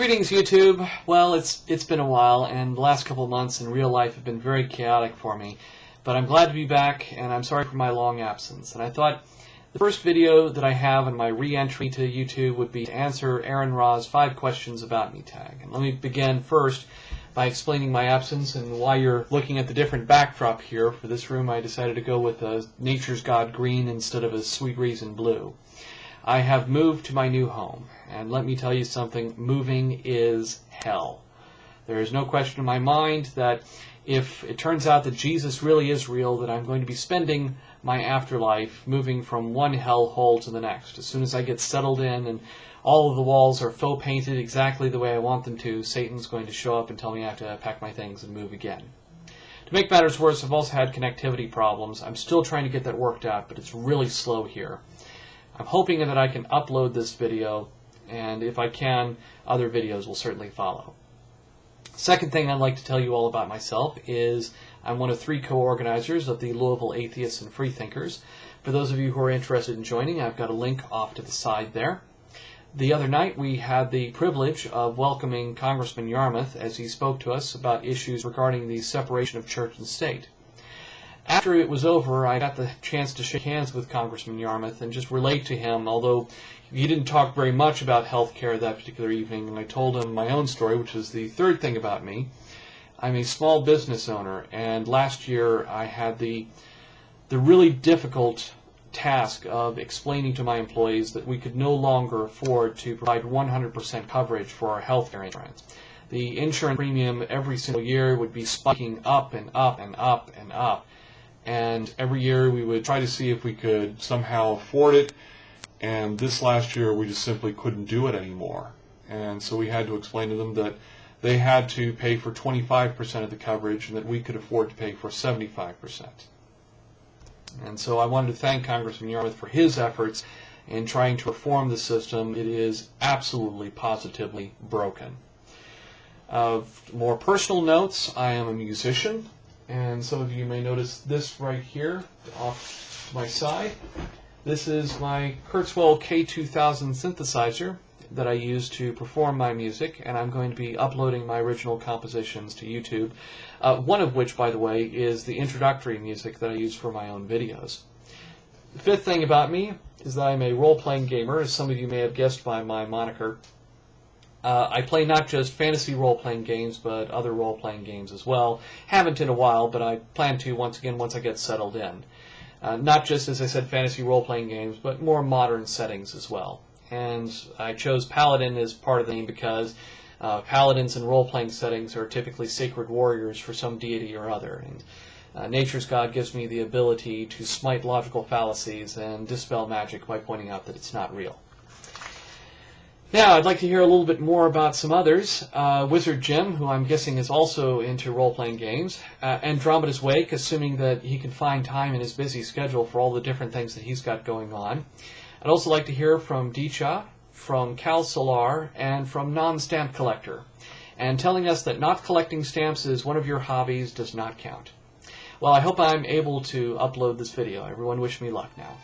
Greetings, YouTube. Well, it's been a while, and the last couple of months in real life have been very chaotic for me. But I'm glad to be back, and I'm sorry for my long absence. And I thought the first video that I have in my re-entry to YouTube would be to answer Aaron Ra's 5 questions about me tag. And let me begin first by explaining my absence and why you're looking at the different backdrop here. For this room, I decided to go with a Nature's God green instead of a Sweet Reason blue. I have moved to my new home, and let me tell you something, moving is hell. There is no question in my mind that if it turns out that Jesus really is real, that I'm going to be spending my afterlife moving from one hellhole to the next. As soon as I get settled in and all of the walls are faux painted exactly the way I want them to, Satan's going to show up and tell me I have to pack my things and move again. To make matters worse, I've also had connectivity problems. I'm still trying to get that worked out, but it's really slow here. I'm hoping that I can upload this video, and if I can, other videos will certainly follow. Second thing I'd like to tell you all about myself is I'm one of 3 co-organizers of the Louisville Atheists and Freethinkers. For those of you who are interested in joining, I've got a link off to the side there. The other night we had the privilege of welcoming Congressman Yarmouth as he spoke to us about issues regarding the separation of church and state. After it was over, I got the chance to shake hands with Congressman Yarmouth and just relate to him, although he didn't talk very much about health care that particular evening, and I told him my own story, which is the third thing about me. I'm a small business owner, and last year I had the really difficult task of explaining to my employees that we could no longer afford to provide 100% coverage for our health care insurance. The insurance premium every single year would be spiking up and up and up and up. And every year we would try to see if we could somehow afford it, and this last year we just simply couldn't do it anymore. And so we had to explain to them that they had to pay for 25% of the coverage and that we could afford to pay for 75%. And so I wanted to thank Congressman Yarmouth for his efforts in trying to reform the system. It is absolutely, positively broken. More personal notes, I am a musician. And some of you may notice this right here off to my side. This is my Kurzweil K2000 synthesizer that I use to perform my music, and I'm going to be uploading my original compositions to YouTube, one of which, by the way, is the introductory music that I use for my own videos. The fifth thing about me is that I'm a role-playing gamer, as some of you may have guessed by my moniker. I play not just fantasy role-playing games, but other role-playing games as well. Haven't in a while, but I plan to once I get settled in. Not just, as I said, fantasy role-playing games, but more modern settings as well. And I chose Paladin as part of the name because Paladins in role-playing settings are typically sacred warriors for some deity or other. And Nature's God gives me the ability to smite logical fallacies and dispel magic by pointing out that it's not real. Now, I'd like to hear a little bit more about some others. Wizard Jim, who I'm guessing is also into role-playing games. Andromeda's Wake, assuming that he can find time in his busy schedule for all the different things that he's got going on. I'd also like to hear from Dicha, from Cal Solar, and from Non-Stamp Collector. And telling us that not collecting stamps is one of your hobbies does not count. Well, I hope I'm able to upload this video. Everyone wish me luck now.